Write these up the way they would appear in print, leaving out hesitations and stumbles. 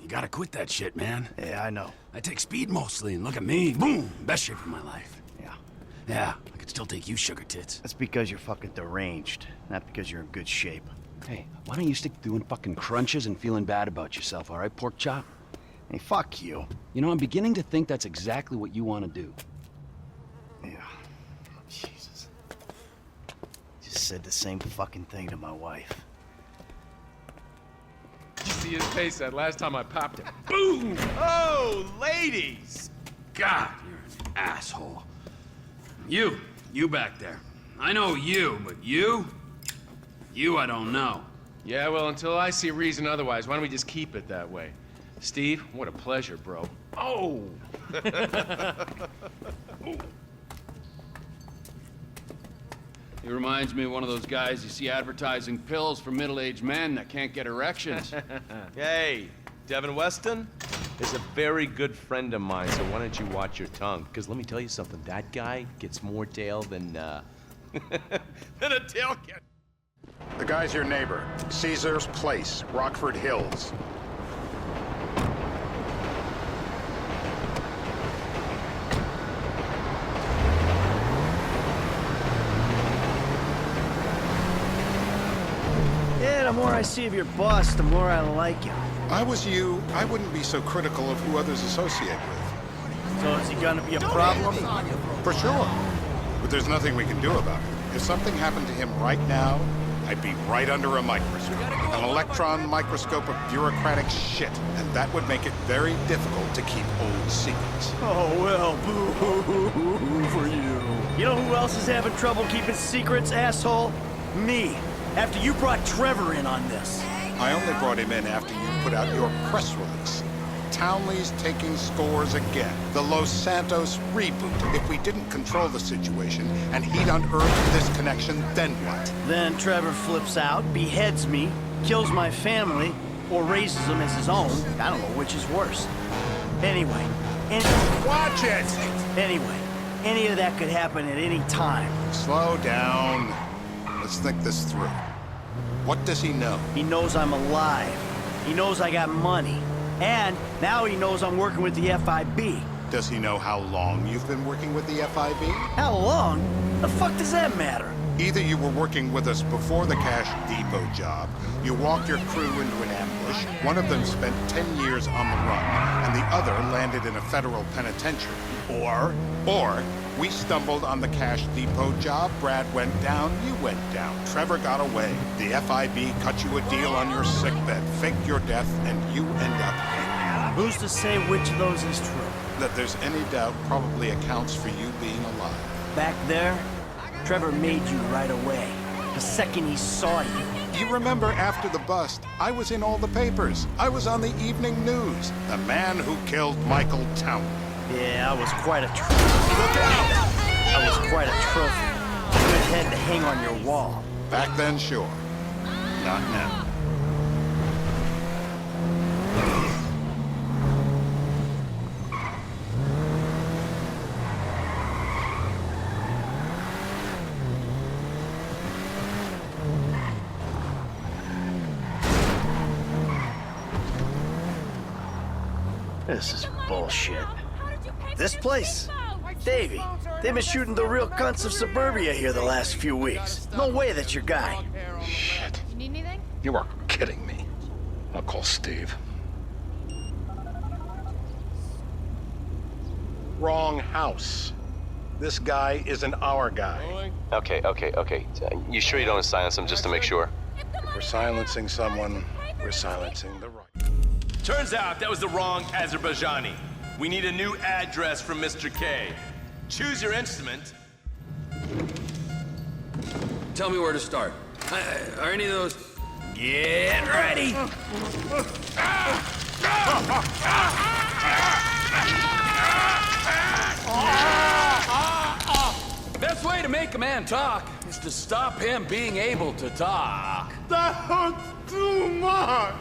You gotta quit that shit, man. Yeah, I know. I take speed mostly, and look at me. Boom! Best shape of my life. Yeah. Yeah, I could still take you, sugar tits. That's because you're fucking deranged, not because you're in good shape. Hey, why don't you stick to doing fucking crunches and feeling bad about yourself, all right, pork chop? Hey, fuck you. You know, I'm beginning to think that's exactly what you want to do. Yeah. Jesus. Just said the same fucking thing to my wife. Did you see his face that last time I popped him? Boom! Oh, ladies! God, you're an asshole. You back there. I know you, but you I don't know. Yeah, well, until I see reason otherwise, why don't we just keep it that way? Steve, what a pleasure, bro. Oh! He reminds me of one of those guys you see advertising pills for middle-aged men that can't get erections. Hey, Devin Weston is a very good friend of mine, so why don't you watch your tongue? Because let me tell you something, that guy gets more tail than, than a tail cat. The guy's your neighbor. Caesar's Place, Rockford Hills. Yeah, the more I see of your boss, the more I like him. I was you, I wouldn't be so critical of who others associate with. So is he gonna be a problem? For sure. But there's nothing we can do about it. If something happened to him right now, I'd be right under a microscope. An electron microscope of bureaucratic shit. And that would make it very difficult to keep old secrets. Oh, well, boo-hoo-hoo-hoo for you. You know who else is having trouble keeping secrets, asshole? Me. After you brought Trevor in on this. I only brought him in after you put out your press release. Townley's taking scores again. The Los Santos reboot. If we didn't control the situation and he'd unearthed this connection, then what? Then Trevor flips out, beheads me, kills my family, or raises them as his own. I don't know which is worse. Anyway, Watch it! Anyway, any of that could happen at any time. Slow down. Let's think this through. What does he know? He knows I'm alive. He knows I got money. And now he knows I'm working with the FIB. Does he know how long you've been working with the FIB? How long? The fuck does that matter? Either you were working with us before the Cash Depot job, you walked your crew into an ambush, one of them spent 10 years on the run, and the other landed in a federal penitentiary. Or we stumbled on the Cash Depot job, Brad went down, you went down, Trevor got away. The FIB cut you a deal on your sickbed, faked your death, and you end up hanging. Who's to say which of those is true? That there's any doubt probably accounts for you being alive. Back there, Trevor made you right away. The second he saw you. You remember after the bust, I was in all the papers. I was on the evening news. The man who killed Michael Townley. Yeah, I was quite a trophy. Look out! I was quite a trophy. A good head to hang on your wall. Back then, sure. Not now. This is bullshit. This place? Davey, they've been shooting the real cunts of suburbia here the last few weeks. No way that's your guy. Shit. You need anything? You are kidding me. I'll call Steve. Wrong house. This guy isn't our guy. Okay. You sure you don't silence him just to make sure? If we're silencing someone, we're silencing the right. Turns out that was the wrong Azerbaijani. We need a new address from Mr. K. Choose your instrument. Tell me where to start. Are any of those... Get ready! Best way to make a man talk is to stop him being able to talk. That was too much!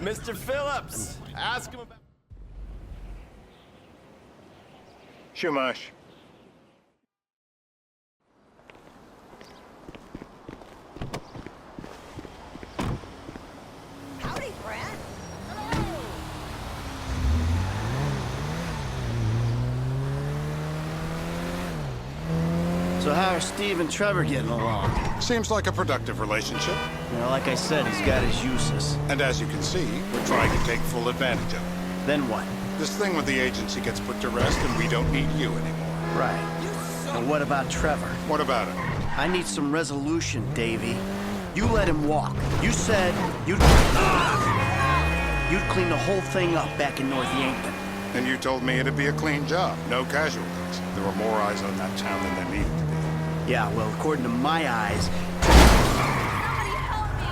Mr. Phillips, ask him about... Shumash. So how are Steve and Trevor getting along? Seems like a productive relationship. You know, like I said, he's got his uses. And as you can see, we're trying to take full advantage of it. Then what? This thing with the agency gets put to rest and we don't need you anymore. Right. And what about Trevor? What about it? I need some resolution, Davey. You let him walk. You said you'd clean the whole thing up back in North Yankton. And you told me it'd be a clean job, no casualties. There were more eyes on that town than there needed to be. Yeah, well, according to my eyes,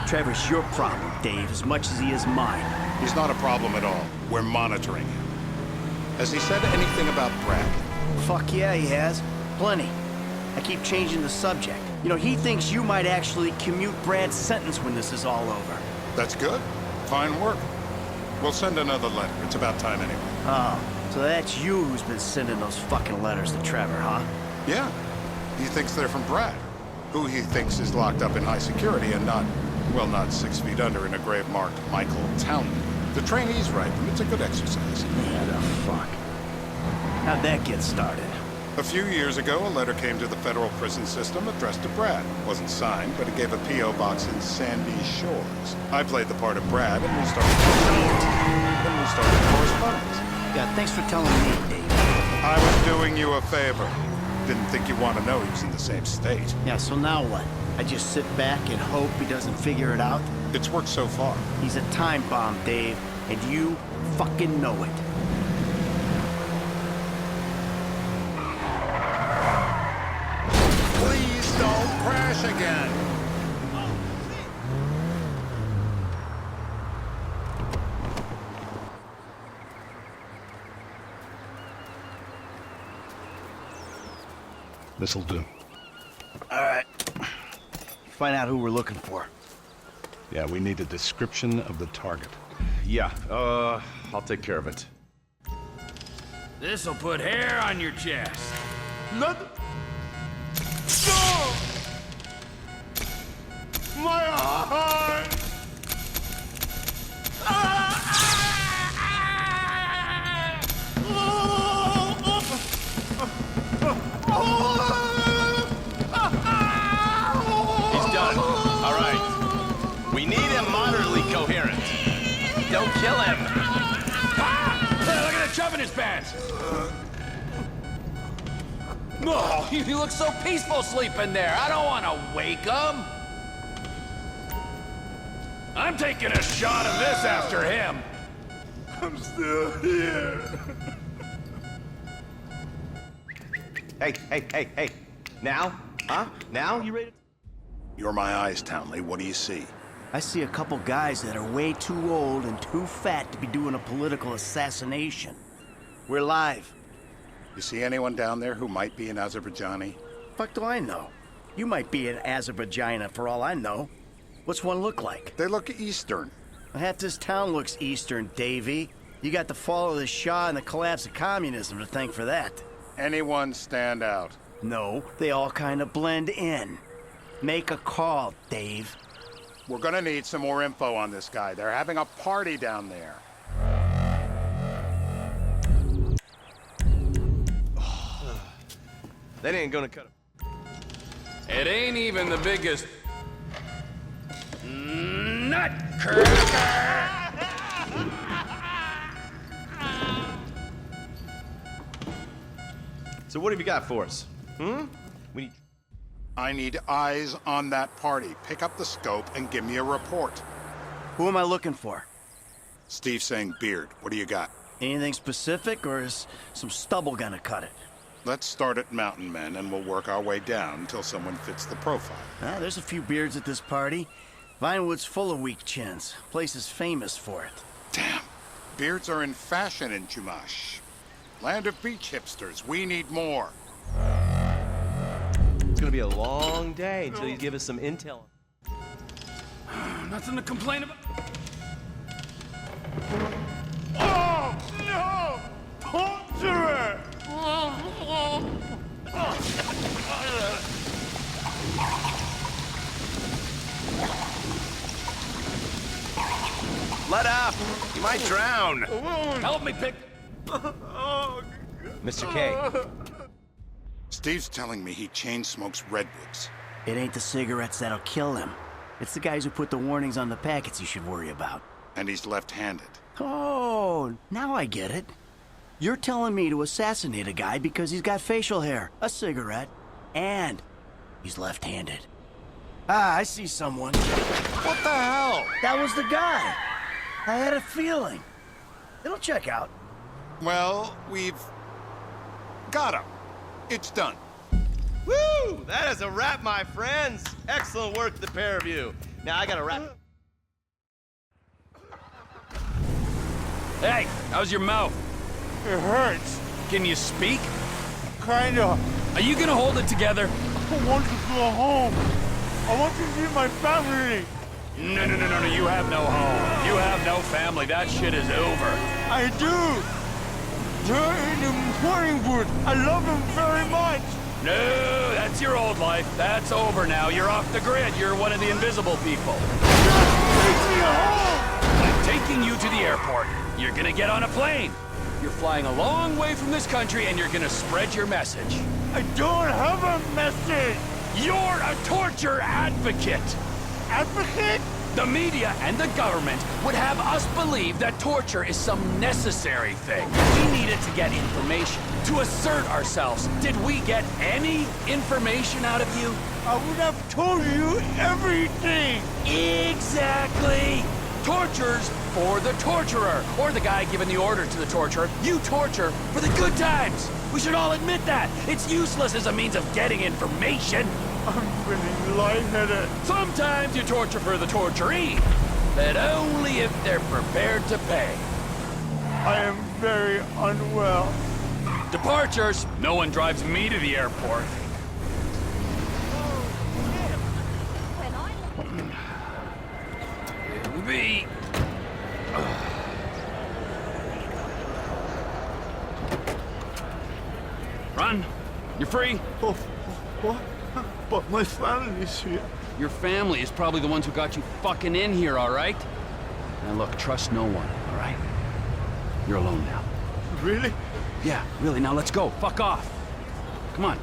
Trevor's your problem, Dave, as much as he is mine. He's not a problem at all. We're monitoring him. Has he said anything about Brad? Fuck yeah, he has. Plenty. I keep changing the subject. You know, he thinks you might actually commute Brad's sentence when this is all over. That's good. Fine work. We'll send another letter. It's about time anyway. Oh, so that's you who's been sending those fucking letters to Trevor, huh? Yeah. He thinks they're from Brad, who he thinks is locked up in high security and not 6 feet under in a grave marked Michael Townley. The trainees write them. It's a good exercise. Yeah, the fuck. How'd that get started? A few years ago, a letter came to the federal prison system addressed to Brad. It wasn't signed, but it gave a P.O. box in Sandy Shores. I played the part of Brad, and we started correspondence. Yeah, thanks for telling me, Dave. I was doing you a favor. Didn't think you want to know he was in the same state. Yeah, so now what? I just sit back and hope he doesn't figure it out? It's worked so far. He's a time bomb, Dave, and you fucking know it. Please don't crash again. This'll do. All right. Find out who we're looking for. Yeah, we need a description of the target. Yeah, I'll take care of it. This'll put hair on your chest. Not... No! My heart! He's done. All right. We need him moderately coherent. Don't kill him. Hey, look at the chub in his pants. Oh, you look so peaceful sleeping there. I don't want to wake him. I'm taking a shot of this after him. I'm still here. Hey. Now? Huh? Now? You ready to... You're my eyes, Townley. What do you see? I see a couple guys that are way too old and too fat to be doing a political assassination. We're live. You see anyone down there who might be an Azerbaijani? Fuck do I know? You might be an Azerbaijani for all I know. What's one look like? They look Eastern. Half this town looks Eastern, Davey. You got the fall of the Shah and the collapse of communism to thank for that. Anyone stand out? No, they all kind of blend in. Make a call, Dave. We're gonna need some more info on this guy. They're having a party down there. That ain't gonna cut him. It ain't even the biggest nutcracker. So what have you got for us? We need... I need eyes on that party. Pick up the scope and give me a report. Who am I looking for? Steve saying beard. What do you got? Anything specific, or is some stubble gonna cut it? Let's start at Mountain Men, and we'll work our way down until someone fits the profile. There's a few beards at this party. Vinewood's full of weak chins. Place is famous for it. Damn. Beards are in fashion in Chumash. Land of beach hipsters. We need more. It's gonna be a long day until you give us some intel. Nothing to complain about. Oh, no! Don't do it! Let up! You might drown! Help me pick. Mr. K, Steve's telling me he chain smokes redwoods. It ain't the cigarettes that'll kill him. It's the guys who put the warnings on the packets you should worry about. And he's left-handed. Oh, now I get it. You're telling me to assassinate a guy because he's got facial hair, a cigarette, and he's left-handed. Ah, I see someone. What the hell? That was the guy. I had a feeling. It'll check out. Well, we've got him. It's done. Woo! That is a wrap, my friends. Excellent work, the pair of you. Now I gotta wrap. Hey, how's your mouth? It hurts. Can you speak? Kinda. Are you gonna hold it together? I want to go home. I want to see my family. No, you have no home. You have no family. That shit is over. I do. They're in the morning wood. I love them very much. No, that's your old life. That's over now. You're off the grid. You're one of the invisible people. Take me home. I'm taking you to the airport. You're gonna get on a plane. You're flying a long way from this country and you're gonna spread your message. I don't have a message. You're a torture advocate. Advocate? The media and the government would have us believe that torture is some necessary thing. We need it to get information, to assert ourselves. Did we get any information out of you? I would have told you everything. Exactly! Torture's for the torturer, or the guy giving the order to the torturer. You torture for the good times. We should all admit that. It's useless as a means of getting information. I'm feeling lightheaded. Sometimes you torture for the torturee, but only if they're prepared to pay. I am very unwell. Departures. No one drives me to the airport. Me. Run. You're free. Oh, what? But my family's here. Your family is probably the ones who got you fucking in here, all right? Now look, trust no one, all right? You're alone now. Really? Yeah, really. Now let's go. Fuck off. Come on.